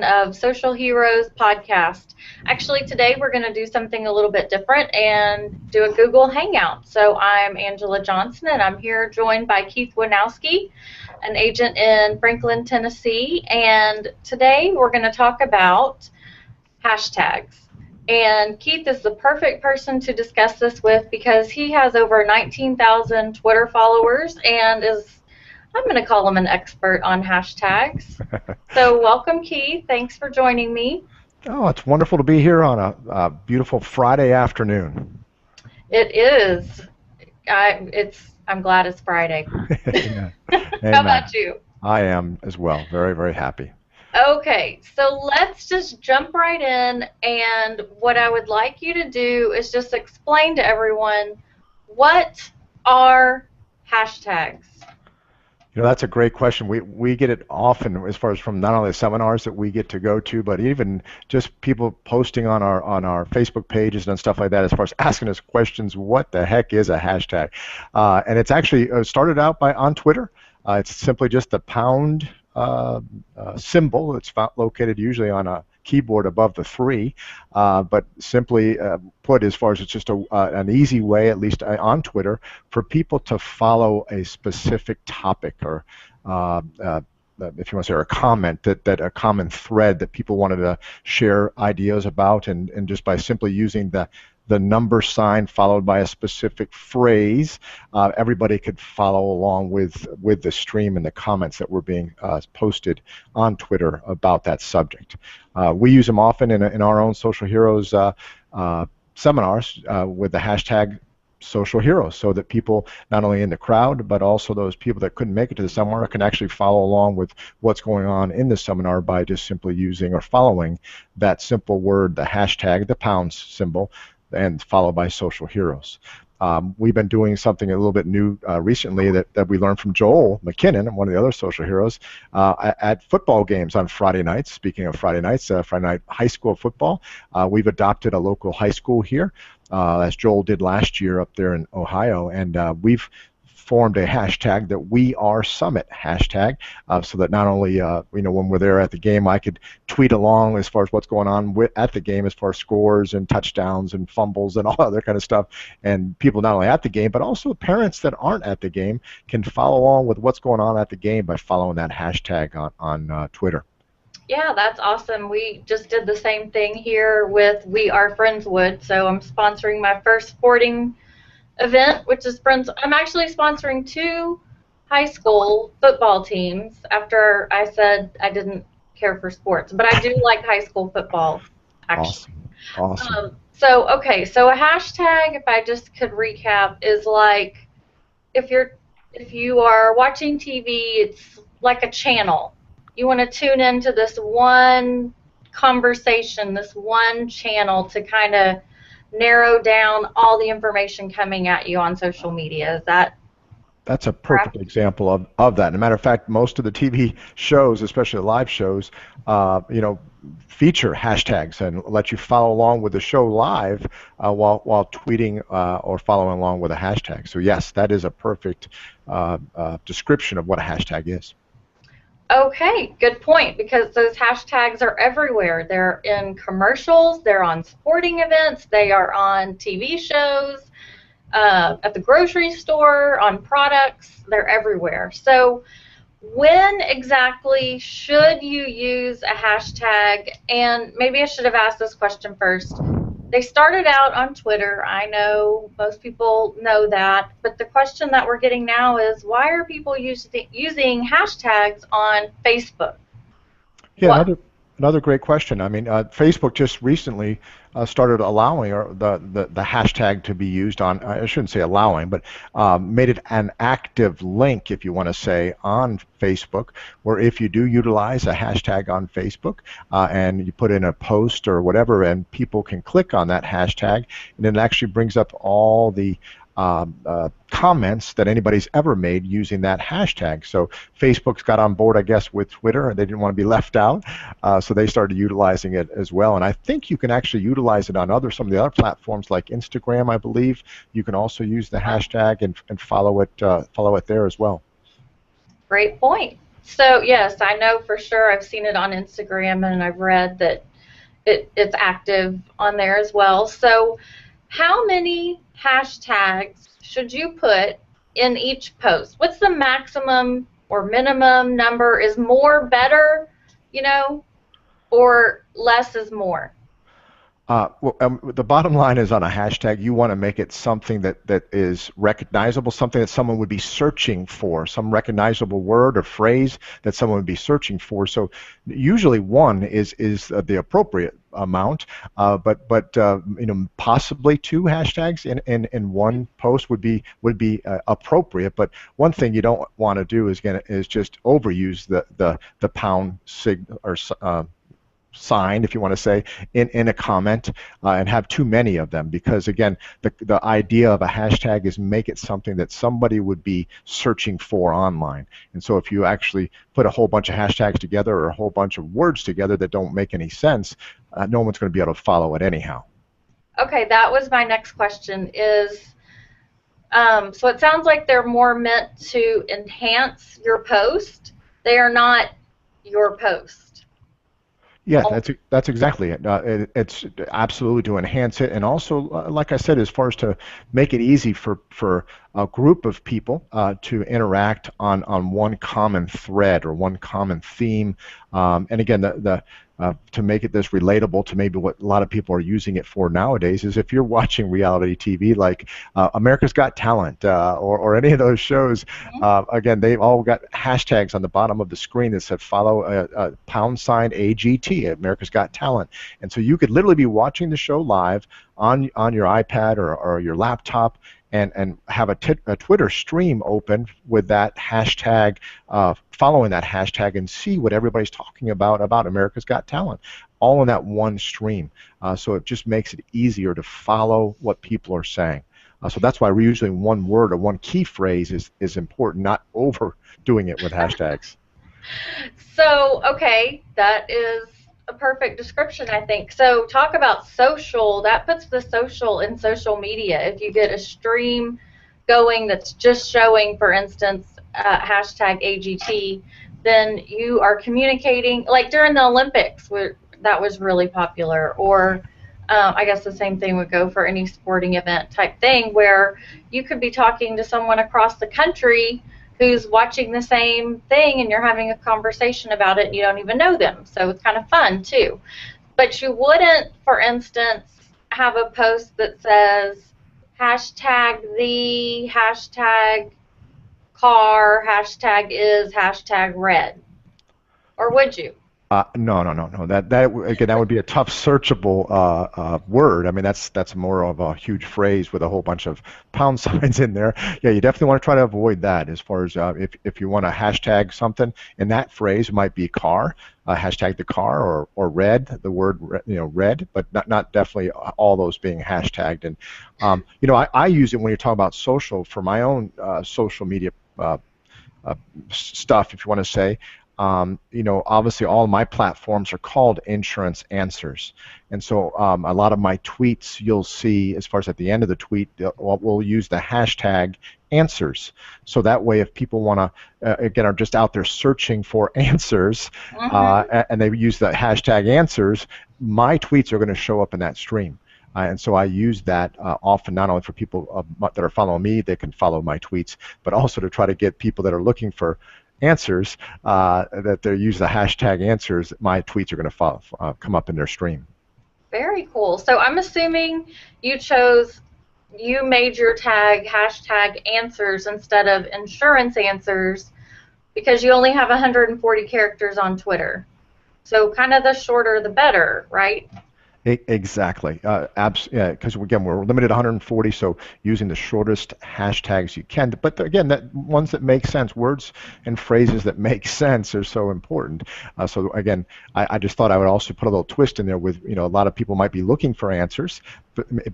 of Social Heroes podcast. Actually, today we're going to do something a little bit different and do a Google Hangout. So I'm Angela Johnson, and I'm here joined by Keith Winowski, an agent in Franklin, Tennessee. And today we're going to talk about hashtags. And Keith is the perfect person to discuss this with because he has over 19,000 Twitter followers and is, I'm going to call him an expert on hashtags. So welcome, Keith. Thanks for joining me. Oh, it's wonderful to be here on a beautiful Friday afternoon. It is. I'm glad it's Friday. Yeah. How about you? I am as well. Very, very happy. Okay, so let's just jump right in, and what I would like you to do is just explain to everyone, what are hashtags? You know, that's a great question. We get it often as far as from not only the seminars that we get to go to, but even just people posting on our Facebook pages and stuff like that as far as asking us questions, what the heck is a hashtag? And it's actually started out on Twitter. It's simply just the pound symbol. It's located usually on a keyboard above the 3, but simply put, as far as it's just an easy way, at least on Twitter, for people to follow a specific topic or if you want to say, or a comment, that a common thread that people wanted to share ideas about, and just by simply using the number sign followed by a specific phrase, everybody could follow along with the stream and the comments that were being posted on Twitter about that subject. We use them often in our own Social Heroes seminars with the hashtag Social Heroes, so that people not only in the crowd but also those people that couldn't make it to the seminar can actually follow along with what's going on in the seminar by just simply using or following that simple word, the hashtag, the pound symbol, and followed by Social Heroes. We've been doing something a little bit new recently that we learned from Joel McKinnon, one of the other Social Heroes, at football games on Friday nights. Speaking of Friday nights, Friday night high school football, we've adopted a local high school here, as Joel did last year up there in Ohio, and we've formed a hashtag, that We Are Summit hashtag, so that not only when we're there at the game, I could tweet along as far as what's going on at the game, as far as scores and touchdowns and fumbles and all other kind of stuff, and people not only at the game but also parents that aren't at the game can follow along with what's going on at the game by following that hashtag on Twitter. Yeah, that's awesome. We just did the same thing here with We Are Friendswood, so I'm sponsoring my first sporting event, which is Friends. I'm actually sponsoring 2 high school football teams after I said I didn't care for sports, but I do like high school football, actually. Awesome. So a hashtag, if I just could recap, is like if you are watching TV, it's like a channel. You want to tune into this one conversation, this one channel, to kind of narrow down all the information coming at you on social media. Is that That's a perfect example of that. As a matter of fact, most of the TV shows, especially the live shows, feature hashtags and let you follow along with the show live while tweeting or following along with a hashtag. So yes, that is a perfect description of what a hashtag is. Okay, good point, because those hashtags are everywhere. They're in commercials, they're on sporting events, they are on TV shows, at the grocery store, on products, they're everywhere. So when exactly should you use a hashtag? And maybe I should have asked this question first. They started out on Twitter. I know most people know that, but the question that we're getting now is, why are people using hashtags on Facebook? Yeah, another great question. I mean, Facebook just recently started allowing the hashtag to be used on, I shouldn't say allowing, but made it an active link, if you want to say, on Facebook, where if you do utilize a hashtag on Facebook and you put in a post or whatever, and people can click on that hashtag, and it actually brings up all the comments that anybody's ever made using that hashtag. So Facebook's got on board, I guess, with Twitter, and they didn't want to be left out, so they started utilizing it as well. And I think you can actually utilize it on some of the other platforms like Instagram, I believe. You can also use the hashtag and follow it there as well. Great point. So yes, I know for sure. I've seen it on Instagram and I've read that it's active on there as well. So how many hashtags should you put in each post? What's the maximum or minimum number? Is more better, you know, or less is more? The bottom line is on a hashtag, you want to make it something that is recognizable, something that someone would be searching for, some recognizable word or phrase that someone would be searching for. So usually one is the appropriate amount, but possibly two hashtags in one post would be appropriate. But one thing you don't want to do is just overuse the pound sig or sign, if you want to say, in a comment and have too many of them, because again, the idea of a hashtag is make it something that somebody would be searching for online. And so if you actually put a whole bunch of hashtags together or a whole bunch of words together that don't make any sense, no one's going to be able to follow it anyhow. Okay, that was my next question is, so it sounds like they're more meant to enhance your post. They are not your post. Yeah, that's exactly it. It's absolutely to enhance it, and also, like I said, as far as to make it easy for a group of people to interact on one common thread or one common theme. And again, the to make it this relatable to maybe what a lot of people are using it for nowadays is if you're watching reality TV like America's Got Talent or any of those shows, again, they've all got hashtags on the bottom of the screen that said follow pound sign AGT, America's Got Talent. And so you could literally be watching the show live on your iPad or your laptop and have a Twitter stream open with that hashtag, following that hashtag, and see what everybody's talking about America's Got Talent, all in that one stream. So it just makes it easier to follow what people are saying. So that's why we're using one word or one key phrase is important, not overdoing it with hashtags. So, okay, that is a perfect description, I think. So, talk about social. That puts the social in social media. If you get a stream going that's just showing, for instance, hashtag AGT, then you are communicating, like during the Olympics, where that was really popular, or I guess the same thing would go for any sporting event type thing, where you could be talking to someone across the country who's watching the same thing and you're having a conversation about it and you don't even know them. So it's kind of fun too. But you wouldn't, for instance, have a post that says hashtag the, hashtag car, hashtag is, hashtag red. Or would you? No. That again, that would be a tough searchable word. I mean, that's more of a huge phrase with a whole bunch of pound signs in there. Yeah, you definitely want to try to avoid that. As far as if you want to hashtag something in that phrase, it might be car, hashtag the car, or red, the word red, but not definitely all those being hashtagged. And I use it when you're talking about social for my own social media stuff, if you want to say. Obviously all my platforms are called Insurance Answers. And so a lot of my tweets you'll see, as far as at the end of the tweet, we'll use the hashtag answers. So that way if people want to, again, are just out there searching for answers, and they use the hashtag answers, my tweets are going to show up in that stream. And so I use that often, not only for people that are following me, they can follow my tweets, but also to try to get people that are looking for answers, that they use the hashtag answers, my tweets are going to come up in their stream. Very cool. So I'm assuming you made your tag hashtag answers instead of insurance answers because you only have 140 characters on Twitter. So kind of the shorter the better, right? Exactly. Because again, we're limited to 140, so using the shortest hashtags you can. But again, ones that make sense, words and phrases that make sense are so important. So again, I just thought I would also put a little twist in there with, a lot of people might be looking for answers,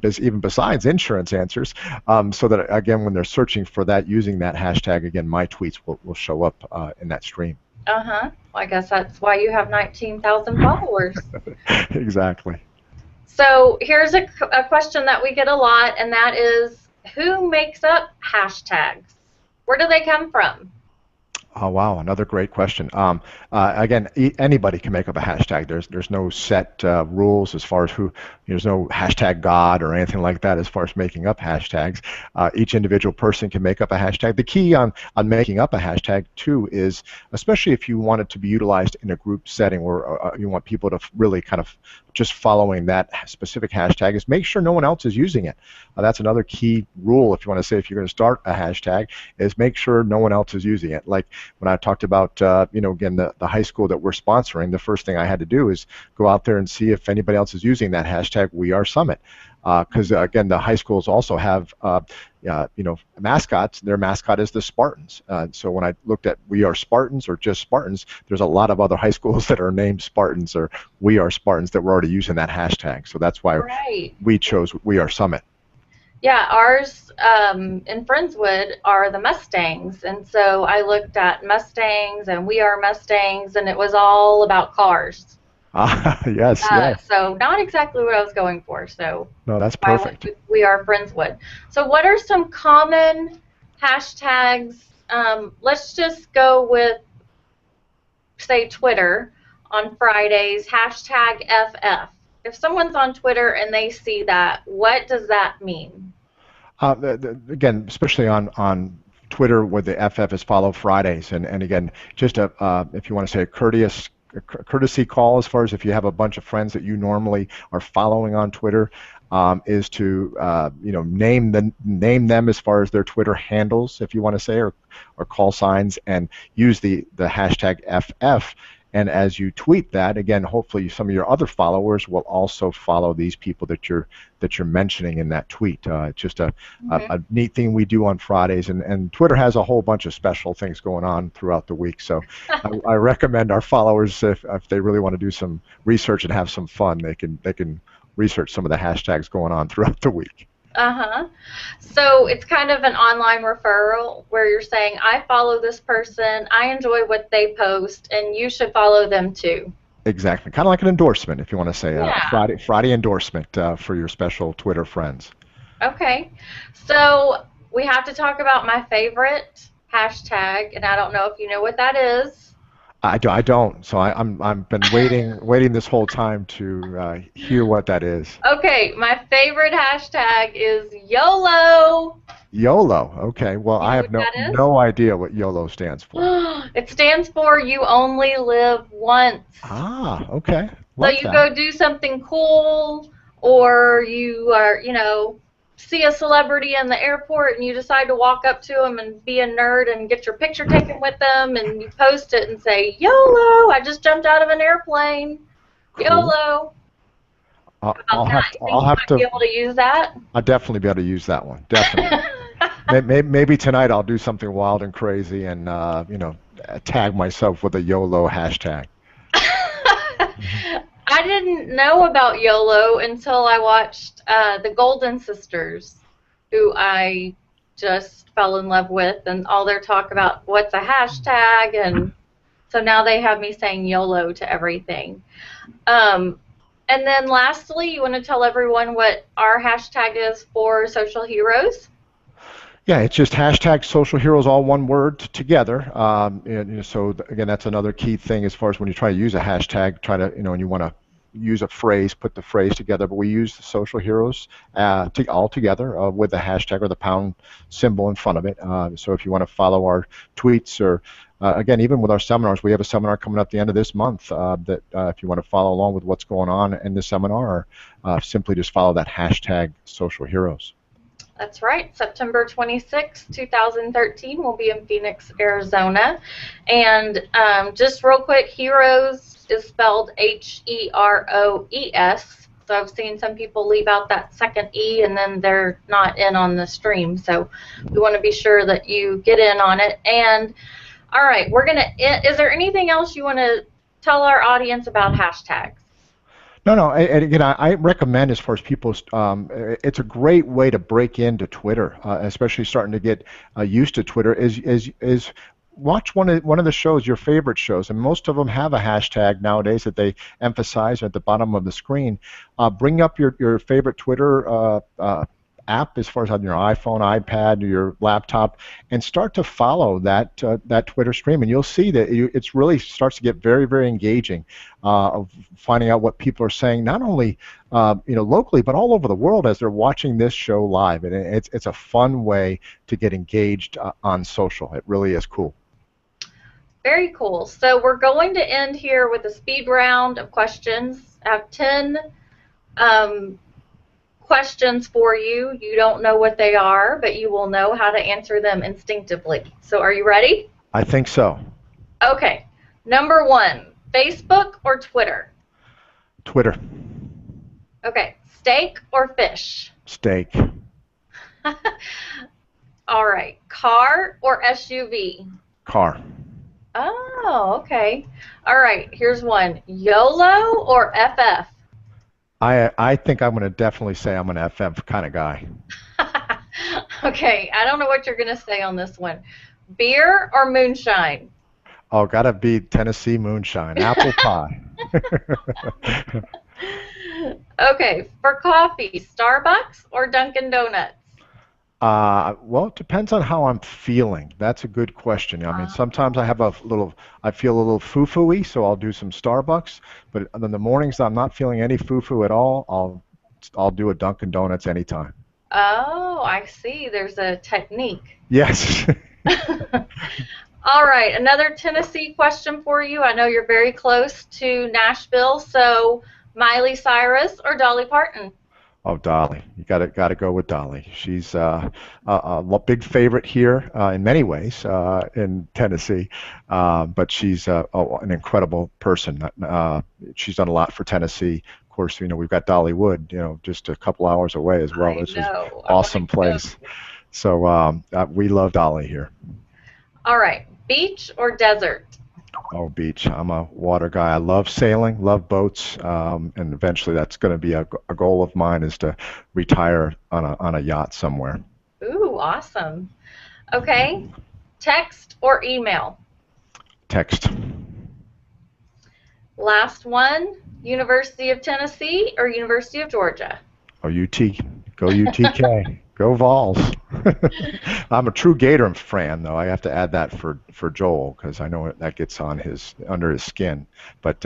even besides insurance answers, so that again, when they're searching for that, using that hashtag, again, my tweets will show up in that stream. Well, I guess that's why you have 19,000 followers. Exactly. So here's a question that we get a lot, and that is, who makes up hashtags? Where do they come from? Oh wow, another great question. Again, anybody can make up a hashtag. There's no set rules as far as who. There's no hashtag God or anything like that as far as making up hashtags. Each individual person can make up a hashtag. The key on making up a hashtag too is, especially if you want it to be utilized in a group setting where you want people to really kind of just following that specific hashtag, is make sure no one else is using it. That's another key rule if you want to say if you're going to start a hashtag, is make sure no one else is using it. Like when I talked about, again, the high school that we're sponsoring, the first thing I had to do is go out there and see if anybody else is using that hashtag We Are Summit. Because again, the high schools also have, mascots. Their mascot is the Spartans. So when I looked at We Are Spartans or just Spartans, there's a lot of other high schools that are named Spartans or We Are Spartans that were already using that hashtag. So that's why we chose We Are Summit. Yeah, ours in Friendswood are the Mustangs, and so I looked at Mustangs and We Are Mustangs, and it was all about cars. Yes, yes. So not exactly what I was going for. So No, that's I went perfect. with We Are Friendswood. So what are some common hashtags? Let's just go with, say, Twitter on Fridays, hashtag FF. If someone's on Twitter and they see that, what does that mean? Again, especially on Twitter, where the FF is Follow Fridays, and again, just if you want to say a courtesy call, as far as if you have a bunch of friends that you normally are following on Twitter, is to name them as far as their Twitter handles, if you want to say, or call signs, and use the hashtag FF. And as you tweet that, again, hopefully some of your other followers will also follow these people that you're mentioning in that tweet. It's just Mm-hmm. a neat thing we do on Fridays, and Twitter has a whole bunch of special things going on throughout the week. So I recommend our followers, if they really want to do some research and have some fun, they can research some of the hashtags going on throughout the week. Uh-huh. So it's kind of an online referral where you're saying, I follow this person, I enjoy what they post, and you should follow them too. Exactly, kind of like an endorsement, if you want to say a Yeah. Friday endorsement for your special Twitter friends. Okay. So we have to talk about my favorite hashtag, and I don't know if you know what that is. I don't. So I'm been waiting this whole time to hear what that is. Okay, my favorite hashtag is YOLO. YOLO. Okay. Well, You I know have what that is? no idea what YOLO stands for. It stands for You Only Live Once. Ah, okay. So Love you that. go do something cool, or you are, see a celebrity in the airport and you decide to walk up to them and be a nerd and get your picture taken with them, and you post it and say, YOLO, I just jumped out of an airplane. Cool. YOLO. How about that? You think I'll you have might be to. able to use that? I'll definitely be able to use that one. Definitely. Maybe tonight I'll do something wild and crazy and tag myself with a YOLO hashtag. I didn't know about YOLO until I watched the Golden Sisters, who I just fell in love with, and all their talk about what's a hashtag, and so now they have me saying YOLO to everything. Um, and then lastly, you want to tell everyone what our hashtag is for social heroes? Yeah, it's just hashtag social heroes, all one word together. So again, that's another key thing as far as when you try to use a hashtag, try to, and you want to use a phrase, put the phrase together. But we use the social heroes all together with the hashtag or the pound symbol in front of it. So if you want to follow our tweets or again, even with our seminars, we have a seminar coming up the end of this month that if you want to follow along with what's going on in the seminar, simply just follow that hashtag social heroes. That's right. September 26, 2013, we'll be in Phoenix, Arizona. And just real quick, heroes is spelled Heroes. So I've seen some people leave out that second E and then they're not in on the stream. So we want to be sure that you get in on it. And all right, is there anything else you want to tell our audience about hashtags? No. And again, I recommend as far as people, it's a great way to break into Twitter, especially starting to get used to Twitter. Is watch one of the shows, your favorite shows, and most of them have a hashtag nowadays that they emphasize at the bottom of the screen. Bring up your favorite Twitter app as far as on your iPhone, iPad, or your laptop, and start to follow that Twitter stream, and you'll see that it's really starts to get very, very engaging, of finding out what people are saying, not only locally, but all over the world as they're watching this show live. And it's a fun way to get engaged on social. It really is cool. Very cool. So we're going to end here with a speed round of questions. I have 10 questions for you. You don't know what they are, but you will know how to answer them instinctively. So are you ready? I think so. Okay. Number 1, Facebook or Twitter? Twitter. Okay. Steak or fish? Steak. All right. Car or SUV? Car. Oh, okay. All right. Here's one. YOLO or FF? I think I'm going to definitely say I'm an FF kind of guy. Okay. I don't know what you're going to say on this one. Beer or moonshine? Oh, gotta be Tennessee moonshine, apple pie. Okay. For coffee, Starbucks or Dunkin' Donuts? Well, it depends on how I'm feeling. That's a good question. I mean, sometimes I feel a little foo-foo-y, so I'll do some Starbucks. But in the mornings I'm not feeling any foo-foo at all, I'll do a Dunkin' Donuts anytime. Oh, I see. There's a technique. Yes. All right. Another Tennessee question for you. I know you're very close to Nashville, so Miley Cyrus or Dolly Parton? Oh, Dolly, you got to go with Dolly. She's a big favorite here in many ways in Tennessee, but she's an incredible person. She's done a lot for Tennessee. Of course, we've got Dollywood, just a couple hours away as well. I This is know. awesome place. So we love Dolly here. All right. Beach or desert? Oh, beach. I'm a water guy. I love sailing, love boats, and eventually that's going to be a goal of mine is to retire on a yacht somewhere. Ooh, awesome. Okay. Text or email? Text. Last one. University of Tennessee or University of Georgia? Oh, UT. Go UTK. Go Vols. I'm a true Gator fan, though. I have to add that for Joel because I know that gets under his skin. But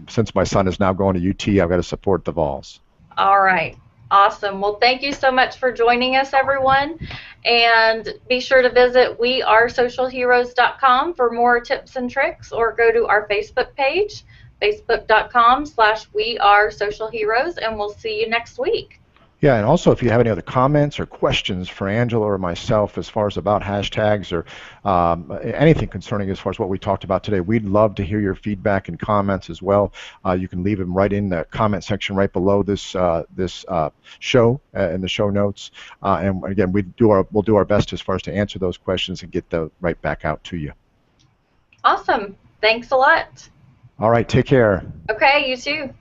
since my son is now going to UT, I've got to support the Vols. All right. Awesome. Well, thank you so much for joining us, everyone. And be sure to visit wearesocialheroes.com for more tips and tricks, or go to our Facebook page, facebook.com/wearesocialheroes, and we'll see you next week. Yeah, and also if you have any other comments or questions for Angela or myself as far as about hashtags or anything concerning as far as what we talked about today, we'd love to hear your feedback and comments as well. You can leave them right in the comment section right below this show in the show notes. And again, we'll do our best as far as to answer those questions and get the right back out to you. Awesome. Thanks a lot. All right, take care. Okay, you too.